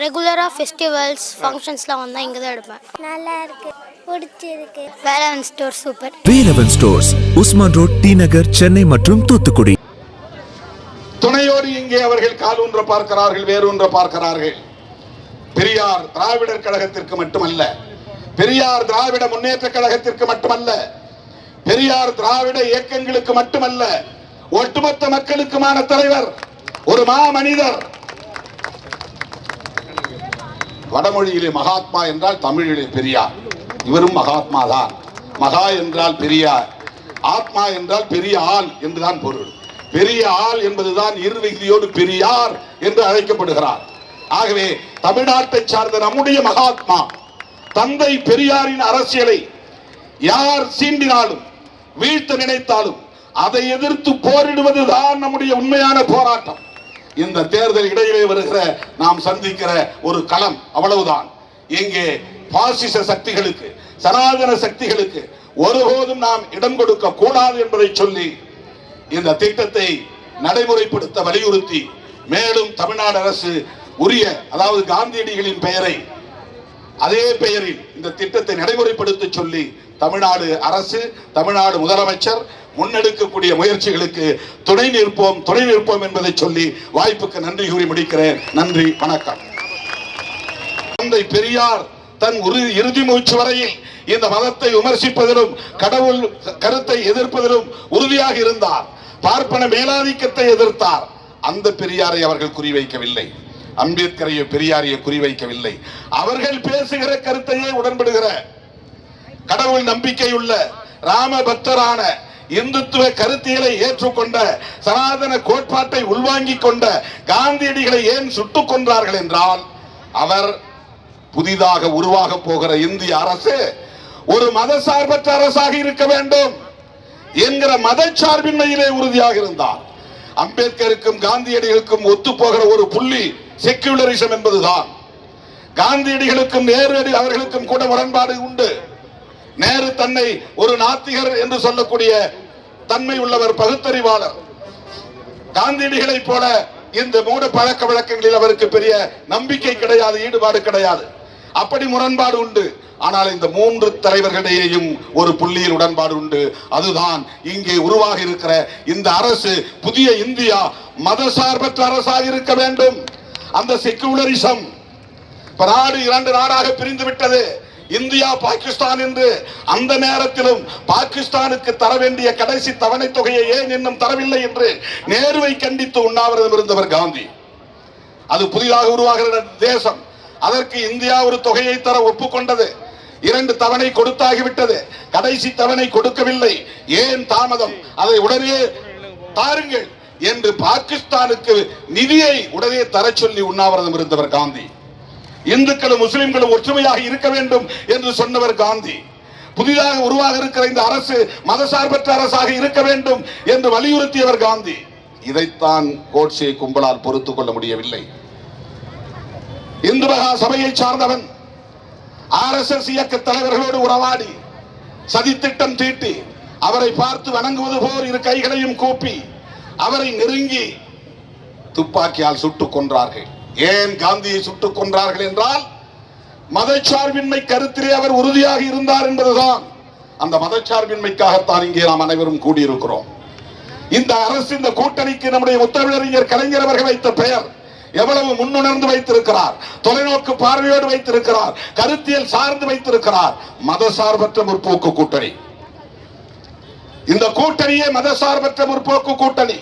ரெகுலராக ஃபெஸ்டிவல்ஸ் ஃபங்க்ஷன்ஸ்லாம் வந்தால் இங்கே தான் எடுப்பேன். நல்லா இருக்கு, பிடிச்சிருக்கு. Velavan store super. Velavan stores, Usman road, T Nagar, Chennai மற்றும் தூத்துக்குடி. துணையோடு இங்கே அவர்கள் காலூன்ற பார்க்கிறார்கள், வேரூன்ற பார்க்கிறார்கள். பெரியார் திராவிடர் கழகத்திற்கு மட்டுமல்ல, பெரியார் திராவிட முன்னேற்ற கழகத்திற்கு மட்டுமல்ல, பெரியார் திராவிட இயக்கங்களுக்கு மட்டுமல்ல, ஒட்டுமொத்த மக்களுக்குமான தலைவர், ஒரு மாமனிதர். வடமொழியிலே மகாத்மா என்றால் தமிழிலே பெரியார். இவரும் மகாத்மா தான். மகா என்றால் பெரியார், ஆத்மா என்றால் பெரிய ஆள் என்றுதான் பொருள். பெரிய ஆள் என்பதுதான் இருவிகுதியோடு பெரியார் என்று அழைக்கப்படுகிறார். ஆகவே தமிழ்நாட்டை சார்ந்த நம்முடைய மகாத்மா தந்தை பெரியாரின் அரசியலை யார் சீண்டினாலும் வீழ்த்த நினைத்தாலும் அதை எதிர்த்து போரிடுவதுதான் நம்முடைய உண்மையான போராட்டம். இந்த தேர்தல் இடையிலே வருகிற நாம் சந்திக்கிற ஒரு களம், அவ்வளவுதான். இங்கே பாசிச சக்திகளுக்கு, சனாதன சக்திகளுக்கு ஒருபோதும் நாம் இடம் கொடுக்க கூடாது என்பதை சொல்லி இந்த திட்டத்தை நடைமுறைப்படுத்த வலியுறுத்தி, மேலும் தமிழ்நாடு அரசு உரிய, அதாவது காந்தியடிகளின் பெயரை, அதே பெயரில் இந்த திட்டத்தை நடைமுறைப்படுத்த சொல்லி தமிழ்நாடு அரசு, தமிழ்நாடு முதலமைச்சர் முன்னெடுக்கக்கூடிய முயற்சிகளுக்கு துணை நிற்போம் என்பதை சொல்லி வாய்ப்புக்கு நன்றி கூறி முடிக்கிறேன். நன்றி, வணக்கம். தந்தை பெரியார் தன் இறுதி மூச்சு வரையில் இந்த மதத்தை விமர்சிப்பதிலும் கடவுள் கருத்தை எதிர்ப்பதிலும் உறுதியாக இருந்தார். பார்ப்பன மேலாதிக்கத்தை எதிர்த்தார். அந்த பெரியாரை அவர்கள் குறிவைக்கவில்லை, அம்பேத்கரையோ பெரியாரையோ குறிவைக்கவில்லை. அவர்கள் பேசுகிற கருத்தையே உடன்படுகிற, கடவுள் நம்பிக்கையுள்ள, ராம பக்தரான, இந்துத்துவ கருத்தியலை ஏற்றுக்கொண்ட, சனாதன கோட்பாட்டை உள்வாங்கிக் கொண்ட காந்தியடிகளை ஏன் சுட்டுக் கொன்றார்கள் என்றால், அவர் புதிதாக உருவாக போகிற இந்திய அரசு ஒரு மதசார்பற்ற அரசாக இருக்க வேண்டும் என்கிற மதச்சார்பின்மையிலே உறுதியாக இருந்தார். அம்பேத்கருக்கும் காந்தியடிகளுக்கும் ஒத்து போகிற ஒரு புள்ளி செக்யூலரிசம் என்பதுதான். காந்தியடிகளுக்கும் நேரு அவர்களுக்கும் கூட முரண்பாடு உண்டு. நேரு தன்னை ஒரு நாத்திகர் என்று சொல்லக்கூடிய தன்மை உள்ளவர், பகுத்தறிவாளர். காந்தியடிகளை போல இந்த மூட பழக்க வழக்கங்களில் அவருக்கு பெரிய நம்பிக்கை கிடையாது, ஈடுபாடு கிடையாது. அப்படி முரண்பாடு உண்டு. ஆனால் இந்த மூன்று தலைவர்களிடையேயும் ஒரு புள்ளியில் உடன்பாடு உண்டு. அதுதான் இங்கே உருவாக இருக்கிற இந்த அரசு, புதிய இந்தியா மதசார்பற்ற அரசாக இருக்க வேண்டும். அந்த செக்யூலரிசம் நாடு இரண்டு நாடாக பிரிந்து விட்டது, இந்தியா பாகிஸ்தான் என்று. அந்த நேரத்திலும் பாகிஸ்தானுக்கு தர வேண்டிய கடைசி தவணை தொகையை ஏன் இன்னும் தரவில்லை என்று நேருவை கண்டித்து உண்ணாவிரதம் இருந்தவர் காந்தி. அது புதிதாக உருவாகிற தேசம், அதற்கு இந்தியா ஒரு தொகையை தர ஒப்புக்கொண்டது. 2 தவணை கொடுத்தாகிவிட்டது, கடைசி தவணை கொடுக்கவில்லை. ஏன் தாமதம்? அதை உடனே தாருங்கள் என்று பாகிஸ்தானுக்கு நிதியை உடனே தர சொல்லி உண்ணாவிரதம் இருந்தவர் காந்தி. இந்துக்களும் முஸ்லிம்களும் ஒற்றுமையாக இருக்க வேண்டும் என்று சொன்னவர் காந்தி. புதிதாக உருவாக இருக்கிற இந்த அரசு மதசார்பற்ற அரசாக இருக்க வேண்டும் என்று வலியுறுத்தியவர் காந்தி. இதைத்தான் கோட்சே கும்பலால் பொறுத்துக் கொள்ள முடியவில்லை. இந்து மகா சபையை சார்ந்தவன் RSS இயக்க தலைவர்களோடு உறவாடி சதித்திட்டம் தீட்டி அவரை பார்த்து வணங்குவது போல் இரு கைகளையும் கூப்பி அவரை நெருங்கி துப்பாக்கியால் சுட்டுக் கொன்றார்கள். ஏன் காந்தியை சுட்டுக் கொன்றார்கள் என்றால், மதச்சார்பின்மை கருத்திலே அவர் உறுதியாக இருந்தார் என்பதுதான். அந்த மதச்சார்பின்மைக்காகத்தான் இங்கே நாம் அனைவரும் கூடியிருக்கிறோம். இந்த அரசு, இந்த கூட்டணிக்கு நம்முடைய முத்தமிழறிஞர் கலைஞர் அவர்கள் வைத்த பெயர் எவ்வளவு முன்னுணர்ந்து வைத்திருக்கிறார், தொலைநோக்கு பார்வையோடு வைத்திருக்கிறார், கருத்தியல் சார்ந்து வைத்திருக்கிறார். மதசார்பற்ற முற்போக்கு கூட்டணி. இந்த கூட்டணியே மதசார்பற்ற முற்போக்கு கூட்டணி.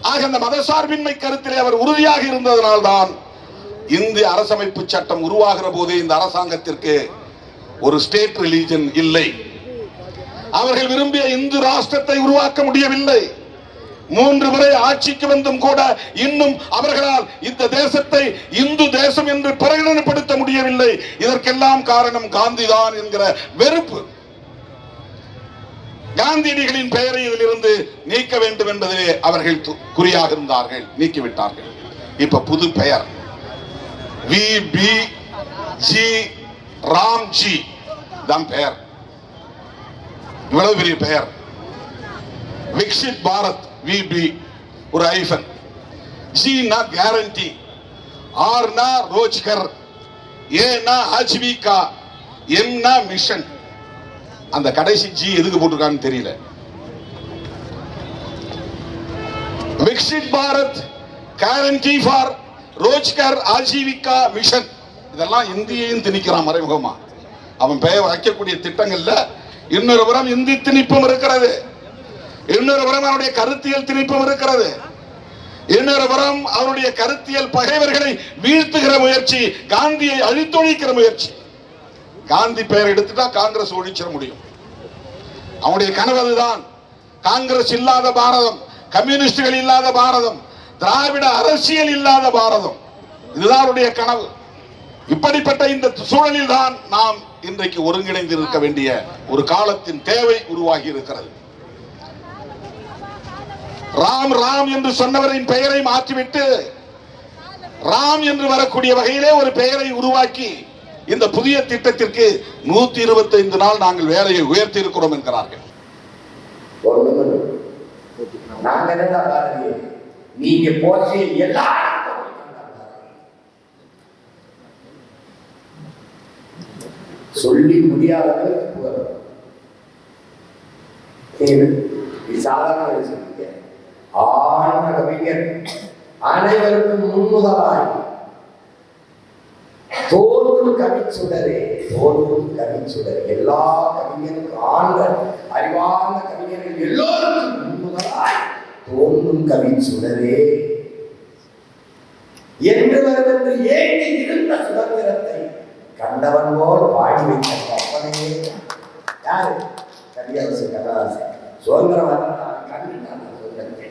ஆக அந்த மதசார்பின்மை கருத்திலே அவர் உறுதியாக இருந்ததனால்தான் இந்திய அரசமைப்பு சட்டம் உருவாகிற போதே இந்த அரசாங்கத்திற்கு ஒரு ஸ்டேட் ரிலிஜன் இல்லை. அவர்கள் விரும்பிய இந்து ராஷ்டிரத்தை உருவாக்க முடியவில்லை. 3 முறை ஆட்சிக்கு வந்தும் கூட இன்னும் அவர்களால் இந்த தேசத்தை இந்து தேசம் என்று பிரகடனப்படுத்த முடியவில்லை. இதற்கெல்லாம் காரணம் காந்திதான் என்கிற வெறுப்பு. காந்தியடிகளின் பெயரை இதிலிருந்து நீக்க வேண்டும் என்பதிலே அவர்கள் குறியாக இருந்தார்கள், நீக்கிவிட்டார்கள். இப்ப புது பெயர் VBG ராம்ஜி தான் பெயர். இவ்வளவு பெரிய பெயர். விக்ஷித் பாரத் VB ஒரு ஐஃபன், G கேரண்டி, ஆர்னா ரோஜ்கர், ஏன்னா ஆஜீவிகா, எம்னா மிஷன். அந்த கடைசி ஜி எதுக்கு போட்டிருக்கான்னு தெரியல. Viksit Bharat, guarantee for Rozgar, Ajeevika, mission. இதெல்லாம் இந்தியையும் திணிக்கிறான் மறைமுகமா. அவன் பெயர் வைக்கக்கூடிய திட்டங்கள்ல இன்னொரு புறம் இந்தி திணிப்பும் இருக்கிறது, இன்னொரு புறம் அவருடைய கருத்தியல் திணிப்பும் இருக்கிறது, இன்னொரு புறம் அவருடைய கருத்தியல் பகைவர்களை வீழ்த்துகிற முயற்சி, காந்தியை அழித்தொழிக்கிற முயற்சி. காந்தி பெயர் எடுத்துட்டா காங்கிரஸ் ஒழிச்சிட முடியும். அவனுடைய கனவு அதுதான். காங்கிரஸ் இல்லாத பாரதம், கம்யூனிஸ்டுகள் இல்லாத பாரதம், திராவிட அரசியல் இல்லாத பாரதம், இதுதான் அவருடைய கனவு. இப்படிப்பட்ட இந்த சூழலில் தான் நாம் இன்றைக்கு ஒருங்கிணைந்து இருக்க வேண்டிய ஒரு காலத்தின் தேவை உருவாகி இருக்கிறது. ராம் ராம் என்று சொன்னவரின் பெயரை மாற்றிவிட்டு ராம் என்று வரக்கூடிய வகையிலே ஒரு பெயரை உருவாக்கி இந்த புதிய திட்டத்திற்கு 125 நாள் நாங்கள் வேலையை உயர்த்தி இருக்கிறோம் என்கிறார்கள். நீங்க போச்சு எல்லாம் சொல்லி முடியாத சாதாரண சொல்லிக்க. ஆழ்ந்த கவிஞர், அனைவருக்கும் முன்முதலாய் தோன்றும் கவிச்சுடரே, தோன்றும் கவிச்சுடர். எல்லா கவிஞருக்கும் ஆழ்ந்த அறிவார்ந்த கவிஞர்கள் எல்லோருக்கும் முன்முதலாய் தோன்றும் கவிச்சுடரே என்று வருவென்று ஏங்கி இருந்த சுதந்திரத்தை கண்டவன் போல் பாடி வைத்த கற்பனையே யாரு? கவியரசு கண்ணதாசன். சுதந்திரம் கண்டிப்பான சுதந்திரத்தை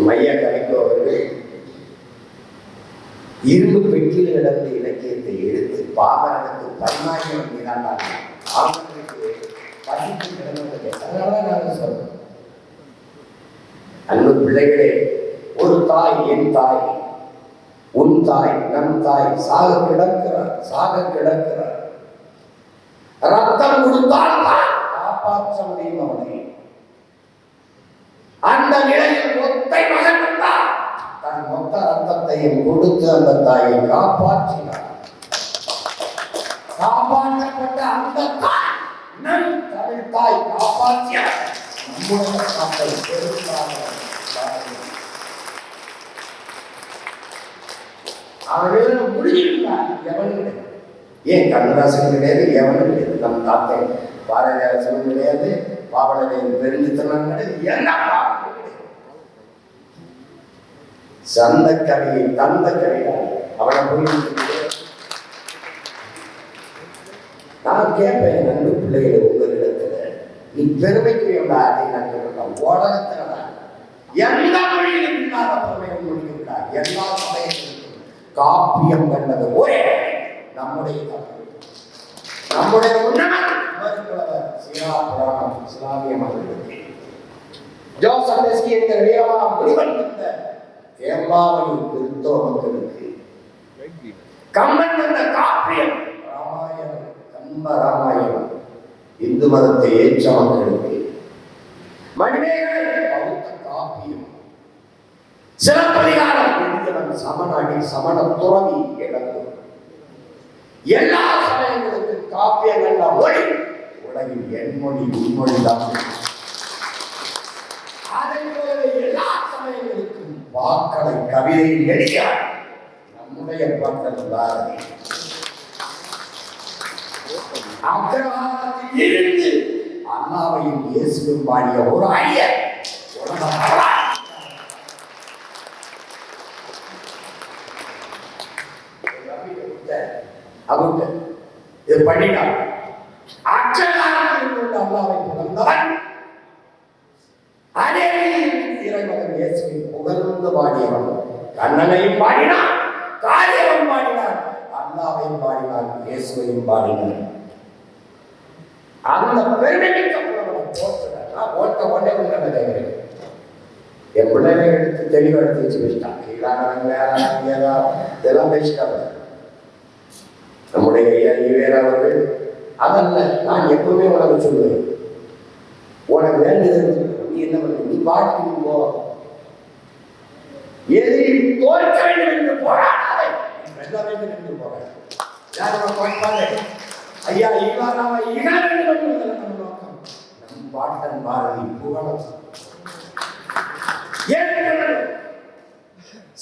மைய கவிக்கோ அவர்கள் இரும்பு பெட்டியில் நடந்த இலக்கியத்தை எடுத்து பாமரனுக்கு 10,000 மீதாண்டாங்க. பாமரனுக்கு பசித்து கிடந்தது. அதனால நாங்கள் சொல்றோம், அன்பு பிள்ளைகளே, ஒரு தாய், என் தாய், உன் தாய், நம் தாய் சாக கிடக்கிறார். ரத்தம் கொடுத்தால் காப்பாற்ற முடியும் அவனை. அந்த நிலையில் ஒத்தை மகன் வந்தார். தன் மொத்த ரத்தத்தையும் கொடுத்து அந்த தாயை காப்பாற்றினார். காப்பாற்றப்பட்ட அந்த தாய், நம் தமிழ் தாய் காப்பாற்றிய நம்முடைய காப்பை பெருசாக அவர்கள் முடிஞ்சிருந்தார். எவனும் ஏன் கண்ணதாசன் கிடையாது, எவனும் கிடையாது. நம் தாத்தை பாரதிதாசனும் கிடையாது, பாவலரையும் பெருஞ்சித்தனம் கிடையாது. என்ன சந்த கவியை தந்த கவிதான் அவனை போய் நான் கேட்பேன். நண்பு பிள்ளைகளை உங்களிடத்துல நீ பெருமைக்குரிய அதை நான் சொல்றேன். உலகத்துல எந்த மொழியிலும் இல்லாத பெருமை முடிக்கிறார். எல்லா சமயத்திலும் காப்பியம் கண்டது ஒரே நம்முடைய உன்னதர் இஸ்லாமிய மதத்திற்கு ஜோசப் என்கிற முடிவெடுத்த தேம்பாவளி கிறிஸ்தவ மக்களுக்கு கம்பன் வந்த காப்பியம் ராமாயணம், கம்ப ராமாயணம் இந்து மதத்தை ஏற்ற மக்களுக்கு மணிமேகலை பௌத்த காப்பியம், சிலப்பதிகாரம் எழுதியவன் சமணாடி சமண துறவி இழந்து எல்லா சமயங்களுக்கும் காப்பியங்கள் மொழி உலகில் என் மொழி உன்மொழிதான். அதை போல எல்லா சமயங்களுக்கும் வாக்களை கவிதையில் எழுதியார் நம்முடைய பாட்டல் பாரதி. அக்ரஹாரத்தில் இருந்து அல்லாவையும் இயேசுவும் பாடிய ஒரு ஐயர் உலக அவங்க இது பண்ணினார். அச்சகாரத்தில் கொண்டு அல்லாவை புகழ்ந்தவன் அதே இறைவன் இயேசுவை புகழ்ந்து பாடியவன். கண்ணனையும் பாடினான், காரியமும் பாடினான், அல்லாவையும் பாடினான், இயேசுவையும் பாடினான். அந்த பெருமைமிக்க புலவனை போட்டுதான் ஓட்ட உடனே உங்களை என் பிள்ளைகளை எடுத்து தெளிவாக எடுத்து வச்சு வச்சுட்டான். கீழானவன் இதெல்லாம் பேசிட்டாங்க. நம்முடைய ஈவேரா அவர்கள் அதல்ல, நான் எப்பவுமே உனக்கு சொல்லுவேன், உனக்கு வேண்டுதல் நீ என்ன பண்ண, நீ பாட்டு போ, எதிரி தோற்க வேண்டும் என்று போராடாதே, வெல்ல வேண்டும் என்று போராடு. யாரும் கோட்பாடு ஐயா ஈவாராவை இகழ வேண்டும் என்பது நம்ம நோக்கம். நம் பாட்டன் பாரதி புகழும்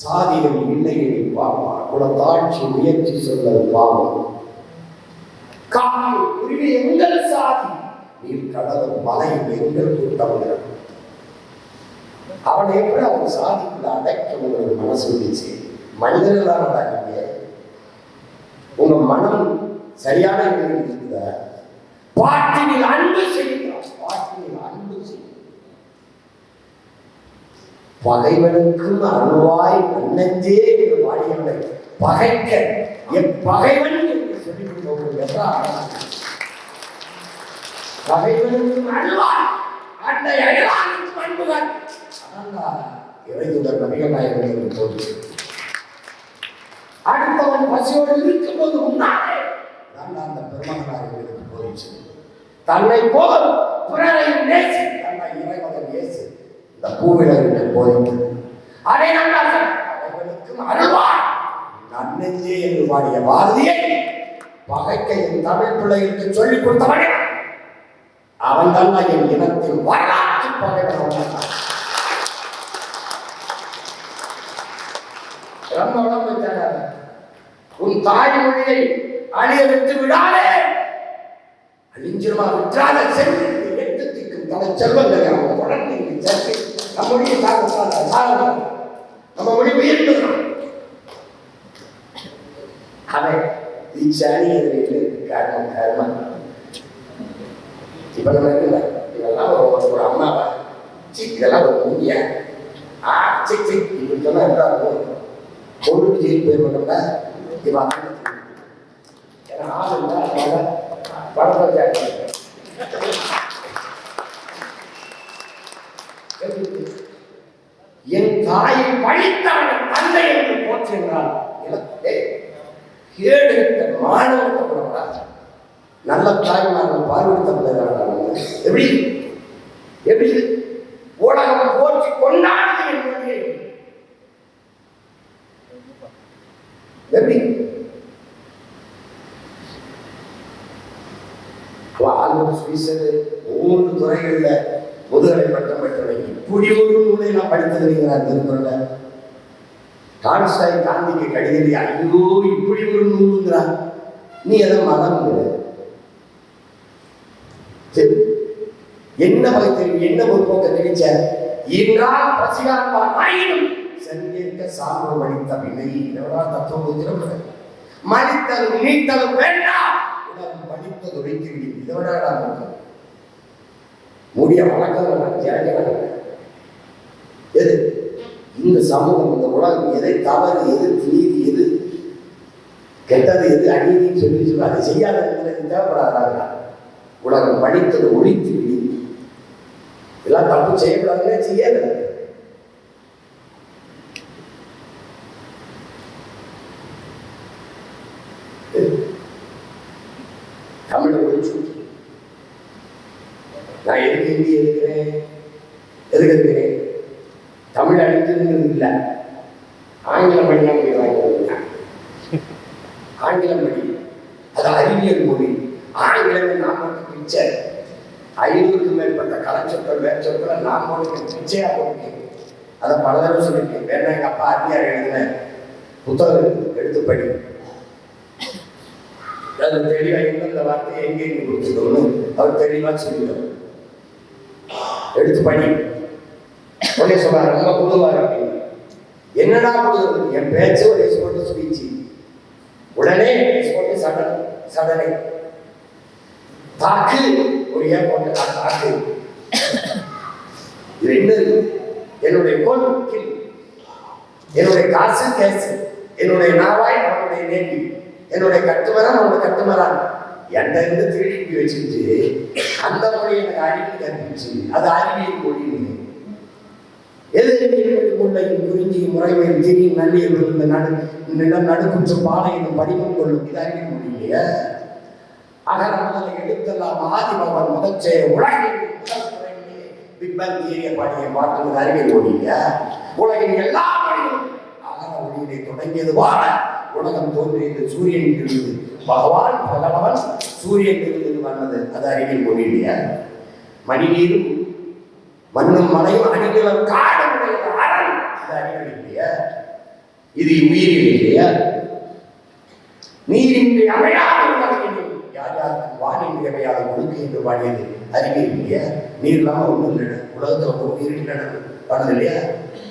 சாதிகள் இல்லையே பாவா குலத்தாட்சி முயற்சி சொல்வது பாவம். காடு உரிமை எங்கள் சாதி, நீர் கடலும் மலையில் எங்கள் கூட்டம். அவனை எப்படி அவன் சாதிக்குள்ள அடைக்க உங்களுக்கு மனசு இருந்துச்சு? மனிதர்களான நீங்க உங்க மனம் சரியான இருக்குதா? பாட்டினில் அன்பு செய்கிறார், பாட்டினில் அன்பு செய்ய பகைவனுக்கும் அருள்வாய் நன்னஞ்சே என்று பாடியவனை பகைக்க என் பகைவன் என்று சொல்லிக் பகைவனுக்கும் அருள்வாய் அன்னை அயலானுக்கும் அன்புகள் இறையுடன் நபிகள் நாயகன் என்று போச்சு. அடுத்தவன் பசியோடு இருக்கும் போது உண்டானே அந்த பெருமகனாக போயிடுச்சு. தன்னை போல் பிறரையும் நேசி, தன்னை இறைவன் நேசி இந்த பூவிலருக்கு போயிட்டு அதை நன்றாக்கும் அருள்வாய் நன்னெஞ்சே என்று பாடிய பாரதியை பகைக்க என் தமிழ் பிள்ளைகளுக்கு சொல்லிக் கொடுத்தவனே அவன் தான் என் இனத்தின் வரலாற்று பகைவன். உன் தாய்மொழியை அழிய விட்டு விடாதே, அழிஞ்சிருமா விட்டாத சென்று எட்டத்திற்கும் தலை செல்வங்களை அவன் தொடர்ந்து சேர்த்து நம்ம மொழியை சாக நம்ம மொழி உயர்ந்துதான் அவன் இச்சாணியது காரணம் காரணம். இப்ப நம்ம இருக்குல்ல இதெல்லாம் ஒரு அம்மாவா இதெல்லாம் ஒரு மூங்கியா இப்படி சொன்னா என்ன இருக்கும்? பொருள் ஜெயில் போயிருக்கோம்ல இவன் ஏன்னா ஆள் இல்லை படத்தை என் தாயை பழித்தவன் தந்தை என்று போற்றுகிறான். கேடு மாணவத்தை நல்ல தாய்மார்கள் பார்வையிட்ட எப்படி எப்படி ஊடகம் போற்றி கொண்டாடுது என்பது எப்படி மூன்று துறைகள்ல முதுகலை பட்டம் பெற்றவை. இப்படி ஒரு நூலை நான் படித்திருக்கிறார் திருக்குறள. டால்ஸ்டாய் காந்திக்கு கடிதத்தை ஐயோ இப்படி ஒரு நூலுங்கிறான். நீ எதை மதம் என்ன வகை தெரியும், என்ன ஒரு போக்க தெரிவிச்ச என்றால் பசிகாரமான ஆயினும் சங்கேற்க சார்பு மனித வினை தத்துவம் மனிதனும் நீத்தலும் வேண்டாம் படித்தது வைத்து விடும். இதை விட முடிய வழக்கம் எது இந்த சமூகம் இந்த உலகம் எதை தவறு எது நீதி எது கெட்டது எது அநீதின்னு சொல்லி அதை செய்யாத தேவைப்படாத உலகம் படித்தது ஒழித்து விடும். இதெல்லாம் தப்பு செய்யக்கூடாதுன்னு செய்யாது. தமிழை ஒழிச்சு நான் எதுக்கு ஹிந்தி எதுக்கிறேன் தமிழ் அழித்துங்கிறது இல்லை. ஆங்கிலம் படிக்கலாம் வாங்கி ஆங்கிலம் படி அது அறிவியல் மொழி. ஆங்கிலம் நாம் மட்டும் பிச்சை 500க்கும் மேற்பட்ட கலைச்சொற்கள் வேர்ச்சொற்களை நான் போடுறேன் பிச்சையா போடுறேன். அதை பல தடவை சொல்லியிருக்கேன். வேணா எங்கள் அப்பா அடியார் எழுதின புத்தகம் எடுத்து படி. அது தெளிவா எந்தெந்த வார்த்தையை எங்கேயும் கொடுத்துக்கணும்னு அவர் தெளிவா சொல்லிடுவார். எடுத்து படி. உடனே சொல்றாரு ரொம்ப புதுவார் அப்படின்னு. என்னடா புதுவது? என் பேச்சு ஒரு எக்ஸ்போர்ட் ஸ்பீச். உடனே எக்ஸ்போர்ட் சடனை தாக்கு ஒரு ஏற்போட்டு தாக்கு. இது என்ன? என்னுடைய கோல் என்னுடைய காசு கேசு, என்னுடைய நாவாய் அவனுடைய நேர்வி, என்னுடைய கட்டுமரம் அவனுடைய கட்டுமரான் என்கிட்ட இருந்து திருடி வச்சுட்டு அந்த மொழி எனக்கு அறிவு கற்பிச்சு அது அறிவியல் மொழின்னு. எது முல்லையும் குறிஞ்சியும் முறைமையும் திரியும் நல்லியும் இருந்த நிலம் நடுக்குற்று பாலையிலும் படிமம் கொள்ளும் இது அறிவியல் மொழி இல்லையா? அகர முதலை எடுத்தெல்லாம் ஆதிபவன் முதற்சே உலகின் பிக்பேங் தியரியை பாடிய பாட்டு அறிவியல் மொழி இல்லையா? உலகின் எல்லா மொழிகளும் இங்கே தொடங்கியது வாழ உலகம் தோன்றியது சூரியன் இருந்தது பகவான் பகவான் சூரியன் இருந்தது வந்தது. அது அறிவியல் மொழி இல்லையா? மணிநீரும் மண்ணும் மலையும் அணிகளும் காடும் உடையது அரண். அது அறிவியல் இல்லையா? இது உயிரியல் இல்லையா? நீரின்றி அமையாத உலகில் யார் யாருக்கு வானின்றி அமையாத ஒழுங்கு என்று பாடியது அறிவியல் இல்லையா? நீர் இல்லாமல் ஒன்றும் இல்லை, உலகத்தில் ஒரு உயிர் இல்லைன்னு பண்ணது இல்லையா?